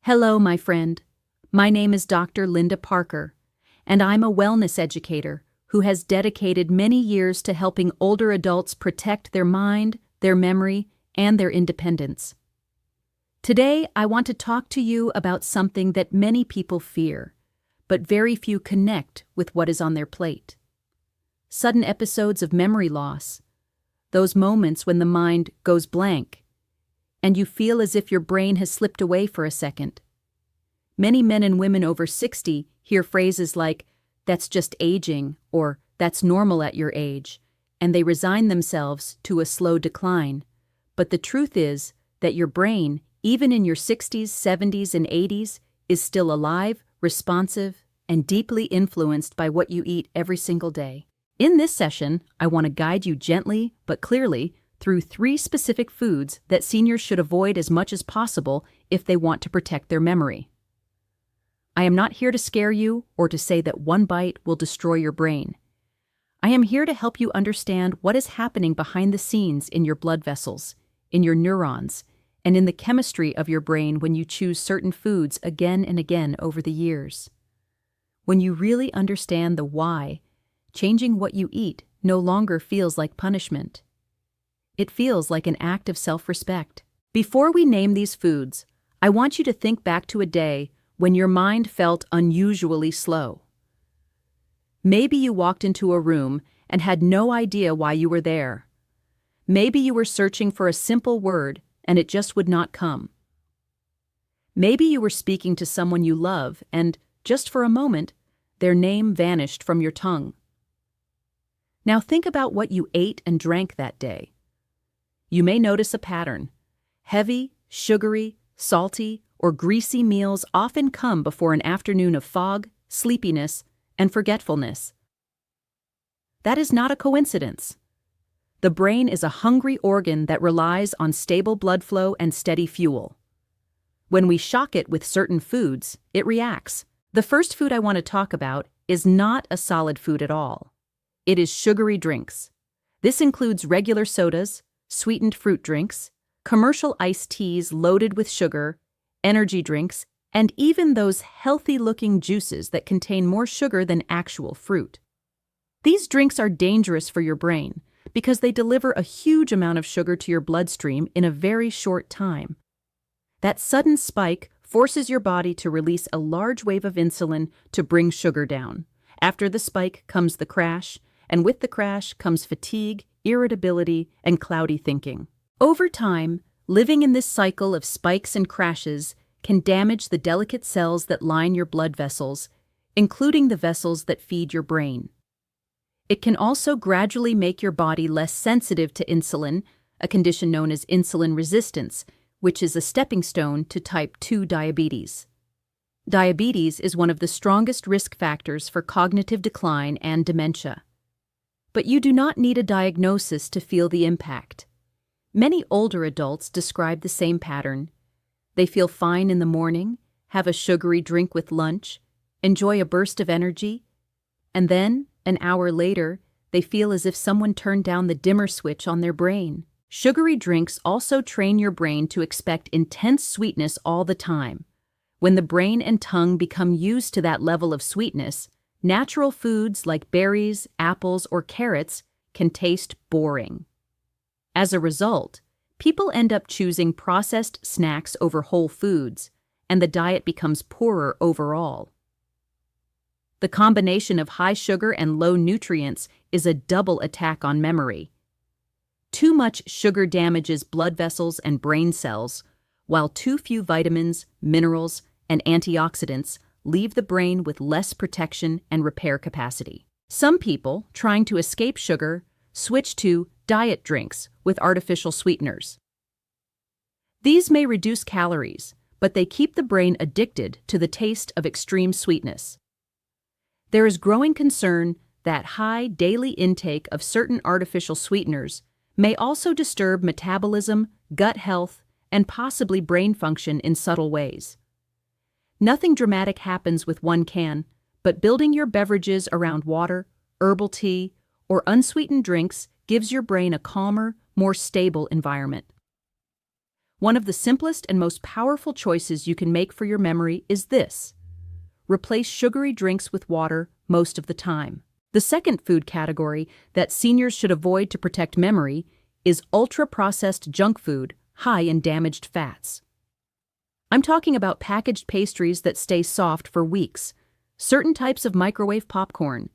Hello, my friend. My name is Dr. Linda Parker, and I'm a wellness educator who has dedicated many years to helping older adults protect their mind, their memory, and their independence. Today, I want to talk to you about something that many people fear, but very few connect with what is on their plate. Sudden episodes of memory loss, those moments when the mind goes blank, and you feel as if your brain has slipped away for a second. Many men and women over 60 hear phrases like, "That's just aging," or "That's normal at your age," and they resign themselves to a slow decline. But the truth is that your brain, even in your 60s, 70s, and 80s, is still alive, responsive, and deeply influenced by what you eat every single day. In this session, I want to guide you gently but clearly through 3 specific foods that seniors should avoid as much as possible if they want to protect their memory. I am not here to scare you or to say that one bite will destroy your brain. I am here to help you understand what is happening behind the scenes in your blood vessels, in your neurons, and in the chemistry of your brain when you choose certain foods again and again over the years. When you really understand the why, changing what you eat no longer feels like punishment. It feels like an act of self-respect. Before we name these foods, I want you to think back to a day when your mind felt unusually slow. Maybe you walked into a room and had no idea why you were there. Maybe you were searching for a simple word and it just would not come. Maybe you were speaking to someone you love and, just for a moment, their name vanished from your tongue. Now think about what you ate and drank that day. You may notice a pattern. Heavy, sugary, salty, or greasy meals often come before an afternoon of fog, sleepiness, and forgetfulness. That is not a coincidence. The brain is a hungry organ that relies on stable blood flow and steady fuel. When we shock it with certain foods, it reacts. The first food I want to talk about is not a solid food at all. It is sugary drinks. This includes regular sodas, sweetened fruit drinks, commercial iced teas loaded with sugar, energy drinks, and even those healthy-looking juices that contain more sugar than actual fruit. These drinks are dangerous for your brain because they deliver a huge amount of sugar to your bloodstream in a very short time. That sudden spike forces your body to release a large wave of insulin to bring sugar down. After the spike comes the crash, and with the crash comes fatigue, irritability, and cloudy thinking. Over time, living in this cycle of spikes and crashes can damage the delicate cells that line your blood vessels, including the vessels that feed your brain. It can also gradually make your body less sensitive to insulin, a condition known as insulin resistance, which is a stepping stone to type 2 diabetes. Diabetes is one of the strongest risk factors for cognitive decline and dementia. But you do not need a diagnosis to feel the impact. Many older adults describe the same pattern. They feel fine in the morning, have a sugary drink with lunch, enjoy a burst of energy, and then, an hour later, they feel as if someone turned down the dimmer switch on their brain. Sugary drinks also train your brain to expect intense sweetness all the time. When the brain and tongue become used to that level of sweetness, natural foods like berries, apples, or carrots can taste boring. As a result, people end up choosing processed snacks over whole foods, and the diet becomes poorer overall. The combination of high sugar and low nutrients is a double attack on memory. Too much sugar damages blood vessels and brain cells, while too few vitamins, minerals, and antioxidants leave the brain with less protection and repair capacity. Some people, trying to escape sugar, switch to diet drinks with artificial sweeteners. These may reduce calories, but they keep the brain addicted to the taste of extreme sweetness. There is growing concern that high daily intake of certain artificial sweeteners may also disturb metabolism, gut health, and possibly brain function in subtle ways. Nothing dramatic happens with one can, but building your beverages around water, herbal tea, or unsweetened drinks gives your brain a calmer, more stable environment. One of the simplest and most powerful choices you can make for your memory is this: replace sugary drinks with water most of the time. The second food category that seniors should avoid to protect memory is ultra-processed junk food high in damaged fats. I'm talking about packaged pastries that stay soft for weeks, certain types of microwave popcorn,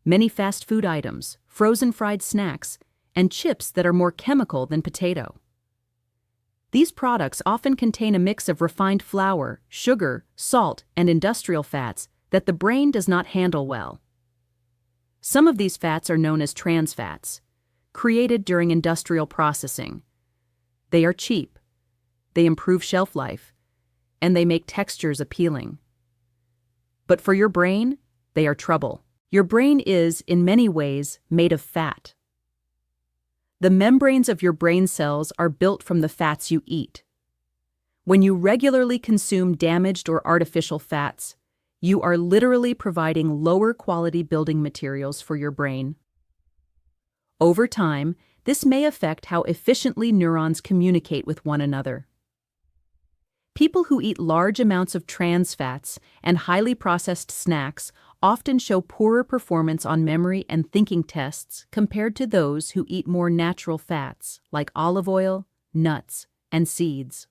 many fast food items, frozen fried snacks, and chips that are more chemical than potato. These products often contain a mix of refined flour, sugar, salt, and industrial fats that the brain does not handle well. Some of these fats are known as trans fats, created during industrial processing. They are cheap, they improve shelf life, and they make textures appealing. But for your brain, they are trouble. Your brain is, in many ways, made of fat. The membranes of your brain cells are built from the fats you eat. When you regularly consume damaged or artificial fats, you are literally providing lower quality building materials for your brain. Over time, this may affect how efficiently neurons communicate with one another. People who eat large amounts of trans fats and highly processed snacks often show poorer performance on memory and thinking tests compared to those who eat more natural fats like olive oil, nuts, and seeds.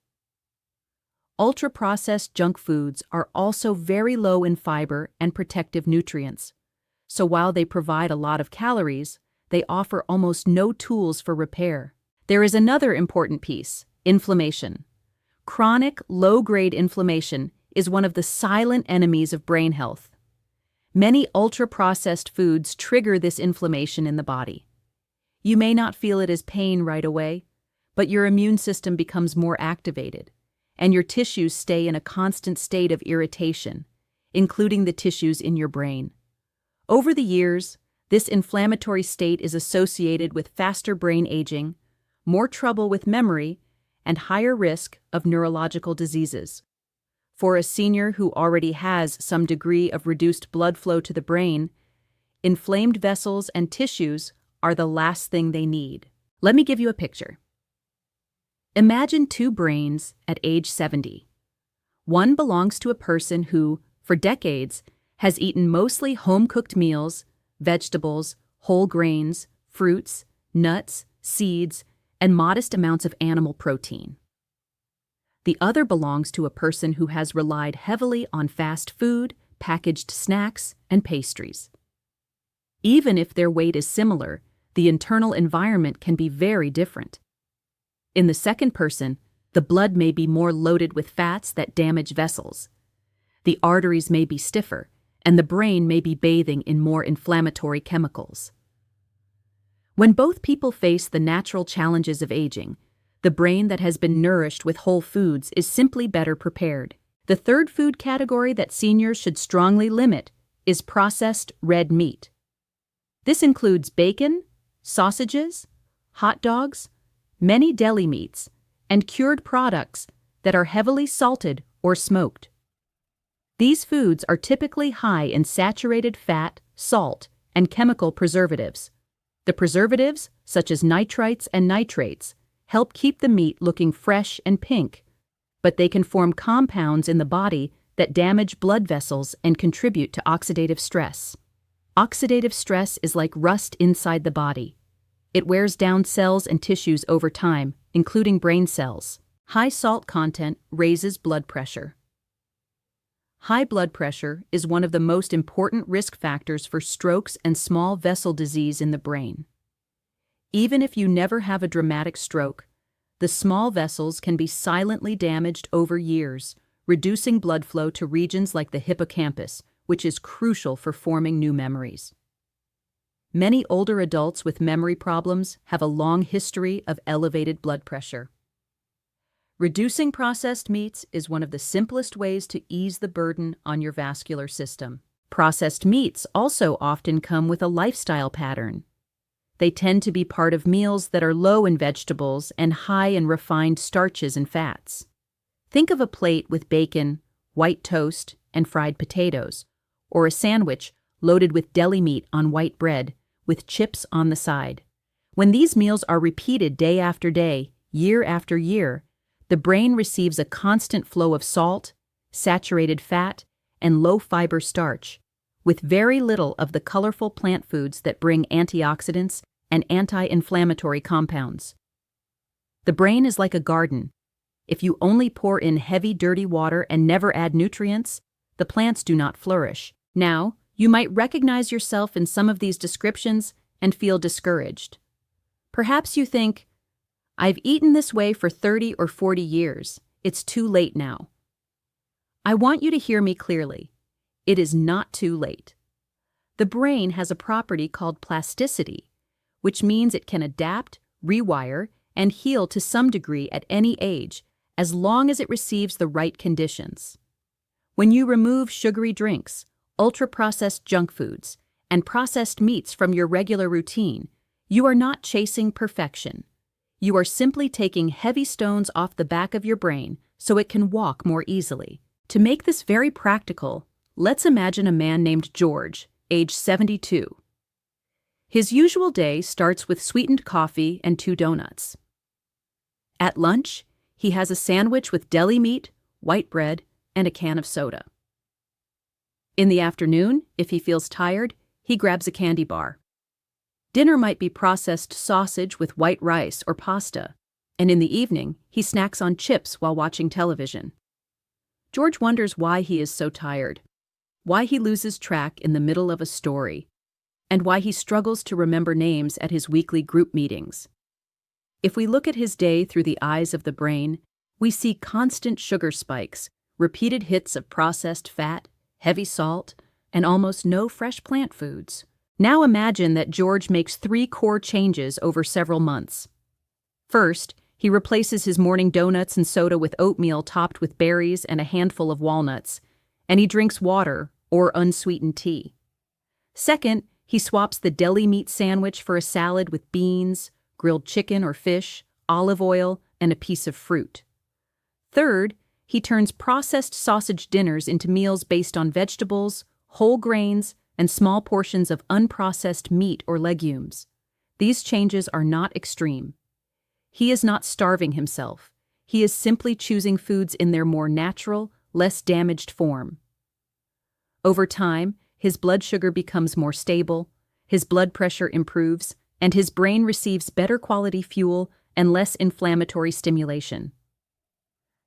Ultra-processed junk foods are also very low in fiber and protective nutrients, so while they provide a lot of calories, they offer almost no tools for repair. There is another important piece: inflammation. Chronic, low-grade inflammation is one of the silent enemies of brain health. Many ultra-processed foods trigger this inflammation in the body. You may not feel it as pain right away, but your immune system becomes more activated, and your tissues stay in a constant state of irritation, including the tissues in your brain. Over the years, this inflammatory state is associated with faster brain aging, more trouble with memory, and higher risk of neurological diseases. For a senior who already has some degree of reduced blood flow to the brain, inflamed vessels and tissues are the last thing they need. Let me give you a picture. Imagine two brains at age 70. One belongs to a person who, for decades, has eaten mostly home-cooked meals, vegetables, whole grains, fruits, nuts, seeds, and modest amounts of animal protein. The other belongs to a person who has relied heavily on fast food, packaged snacks, and pastries. Even if their weight is similar, the internal environment can be very different. In the second person, the blood may be more loaded with fats that damage vessels. The arteries may be stiffer, and the brain may be bathing in more inflammatory chemicals. When both people face the natural challenges of aging, the brain that has been nourished with whole foods is simply better prepared. The third food category that seniors should strongly limit is processed red meat. This includes bacon, sausages, hot dogs, many deli meats, and cured products that are heavily salted or smoked. These foods are typically high in saturated fat, salt, and chemical preservatives. The preservatives, such as nitrites and nitrates, help keep the meat looking fresh and pink, but they can form compounds in the body that damage blood vessels and contribute to oxidative stress. Oxidative stress is like rust inside the body. It wears down cells and tissues over time, including brain cells. High salt content raises blood pressure. High blood pressure is one of the most important risk factors for strokes and small vessel disease in the brain. Even if you never have a dramatic stroke, the small vessels can be silently damaged over years, reducing blood flow to regions like the hippocampus, which is crucial for forming new memories. Many older adults with memory problems have a long history of elevated blood pressure. Reducing processed meats is one of the simplest ways to ease the burden on your vascular system. Processed meats also often come with a lifestyle pattern. They tend to be part of meals that are low in vegetables and high in refined starches and fats. Think of a plate with bacon, white toast, and fried potatoes, or a sandwich loaded with deli meat on white bread with chips on the side. When these meals are repeated day after day, year after year, The brain receives a constant flow of salt, saturated fat, and low-fiber starch, with very little of the colorful plant foods that bring antioxidants and anti-inflammatory compounds. The brain is like a garden. If you only pour in heavy, dirty water and never add nutrients, the plants do not flourish. Now, you might recognize yourself in some of these descriptions and feel discouraged. Perhaps you think, I've eaten this way for 30 or 40 years. It's too late now. I want you to hear me clearly. It is not too late. The brain has a property called plasticity, which means it can adapt, rewire, and heal to some degree at any age, as long as it receives the right conditions. When you remove sugary drinks, ultra-processed junk foods, and processed meats from your regular routine, you are not chasing perfection. You are simply taking heavy stones off the back of your brain so it can walk more easily. To make this very practical, let's imagine a man named George, age 72. His usual day starts with sweetened coffee and 2 donuts. At lunch, he has a sandwich with deli meat, white bread, and a can of soda. In the afternoon, if he feels tired, he grabs a candy bar. Dinner might be processed sausage with white rice or pasta, and in the evening, he snacks on chips while watching television. George wonders why he is so tired, why he loses track in the middle of a story, and why he struggles to remember names at his weekly group meetings. If we look at his day through the eyes of the brain, we see constant sugar spikes, repeated hits of processed fat, heavy salt, and almost no fresh plant foods. Now imagine that George makes 3 core changes over several months. First, he replaces his morning donuts and soda with oatmeal topped with berries and a handful of walnuts, and he drinks water or unsweetened tea. Second, he swaps the deli meat sandwich for a salad with beans, grilled chicken or fish, olive oil, and a piece of fruit. Third, he turns processed sausage dinners into meals based on vegetables, whole grains, and small portions of unprocessed meat or legumes. These changes are not extreme. He is not starving himself. He is simply choosing foods in their more natural, less damaged form. Over time, his blood sugar becomes more stable, his blood pressure improves, and his brain receives better quality fuel and less inflammatory stimulation.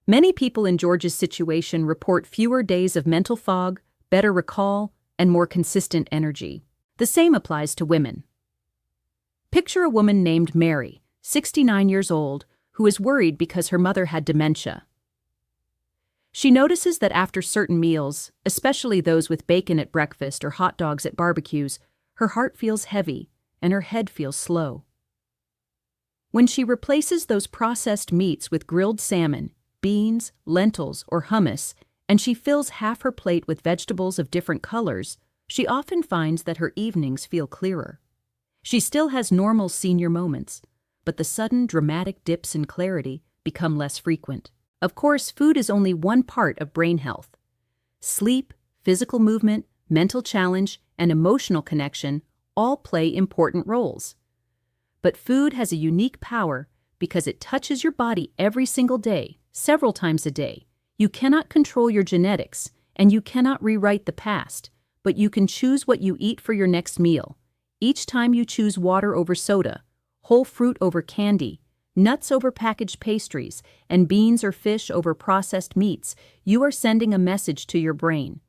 Many people in George's situation report fewer days of mental fog, better recall, and more consistent energy. The same applies to women. Picture a woman named Mary, 69 years old, who is worried because her mother had dementia. She notices that after certain meals, especially those with bacon at breakfast or hot dogs at barbecues, her heart feels heavy and her head feels slow. When she replaces those processed meats with grilled salmon, beans, lentils, or hummus, and she fills half her plate with vegetables of different colors, she often finds that her evenings feel clearer. She still has normal senior moments, but the sudden dramatic dips in clarity become less frequent. Of course, food is only one part of brain health. Sleep, physical movement, mental challenge, and emotional connection all play important roles. But food has a unique power because it touches your body every single day, several times a day. You cannot control your genetics, and you cannot rewrite the past, but you can choose what you eat for your next meal. Each time you choose water over soda, whole fruit over candy, nuts over packaged pastries, and beans or fish over processed meats, you are sending a message to your brain.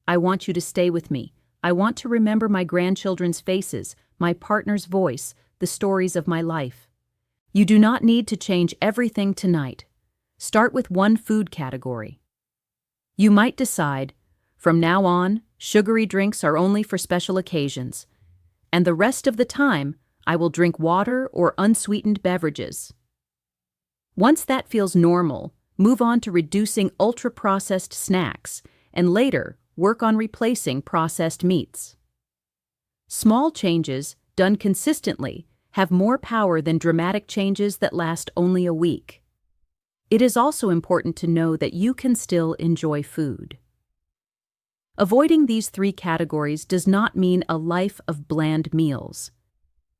I want you to stay with me. I want to remember my grandchildren's faces, my partner's voice, the stories of my life. You do not need to change everything tonight. Start with one food category. You might decide, from now on, sugary drinks are only for special occasions, and the rest of the time, I will drink water or unsweetened beverages. Once that feels normal, move on to reducing ultra-processed snacks, and later, work on replacing processed meats. Small changes, done consistently, have more power than dramatic changes that last only a week. It is also important to know that you can still enjoy food. Avoiding these 3 categories does not mean a life of bland meals.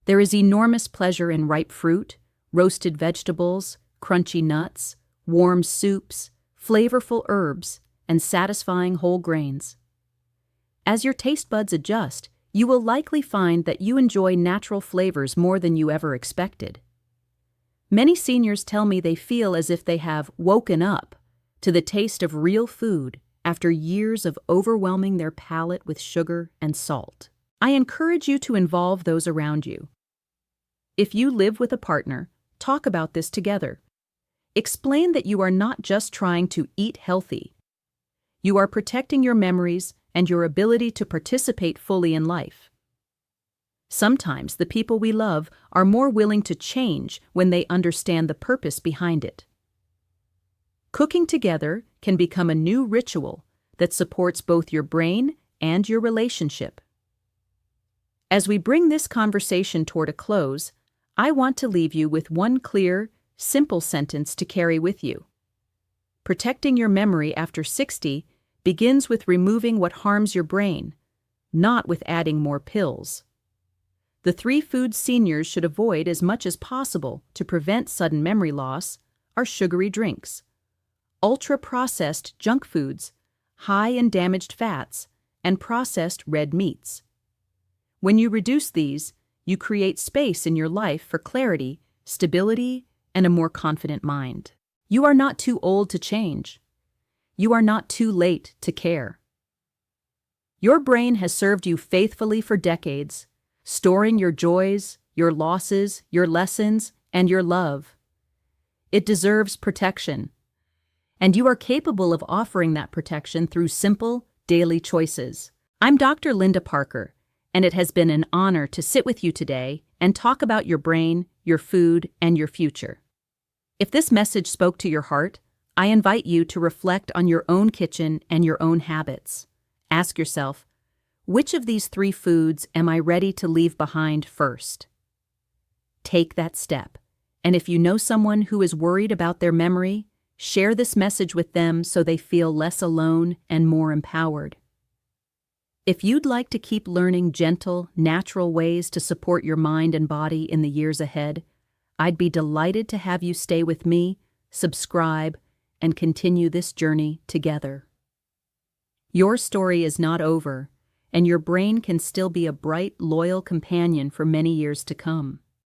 There is enormous pleasure in ripe fruit, roasted vegetables, crunchy nuts, warm soups, flavorful herbs, and satisfying whole grains. As your taste buds adjust, you will likely find that you enjoy natural flavors more than you ever expected. Many seniors tell me they feel as if they have woken up to the taste of real food after years of overwhelming their palate with sugar and salt. I encourage you to involve those around you. If you live with a partner, talk about this together. Explain that you are not just trying to eat healthy. You are protecting your memories and your ability to participate fully in life. Sometimes the people we love are more willing to change when they understand the purpose behind it. Cooking together can become a new ritual that supports both your brain and your relationship. As we bring this conversation toward a close, I want to leave you with one clear, simple sentence to carry with you. Protecting your memory after 60 begins with removing what harms your brain, not with adding more pills. The 3 foods seniors should avoid as much as possible to prevent sudden memory loss are sugary drinks, ultra-processed junk foods, high in damaged fats, and processed red meats. When you reduce these, you create space in your life for clarity, stability, and a more confident mind. You are not too old to change. You are not too late to care. Your brain has served you faithfully for decades, storing your joys, your losses, your lessons, and your love. It deserves protection, and you are capable of offering that protection through simple, daily choices. I'm Dr. Linda Parker, and it has been an honor to sit with you today and talk about your brain, your food, and your future. If this message spoke to your heart, I invite you to reflect on your own kitchen and your own habits. Ask yourself, which of these 3 foods am I ready to leave behind first? Take that step, and if you know someone who is worried about their memory, share this message with them so they feel less alone and more empowered. If you'd like to keep learning gentle, natural ways to support your mind and body in the years ahead, I'd be delighted to have you stay with me, subscribe, and continue this journey together. Your story is not over, and your brain can still be a bright, loyal companion for many years to come.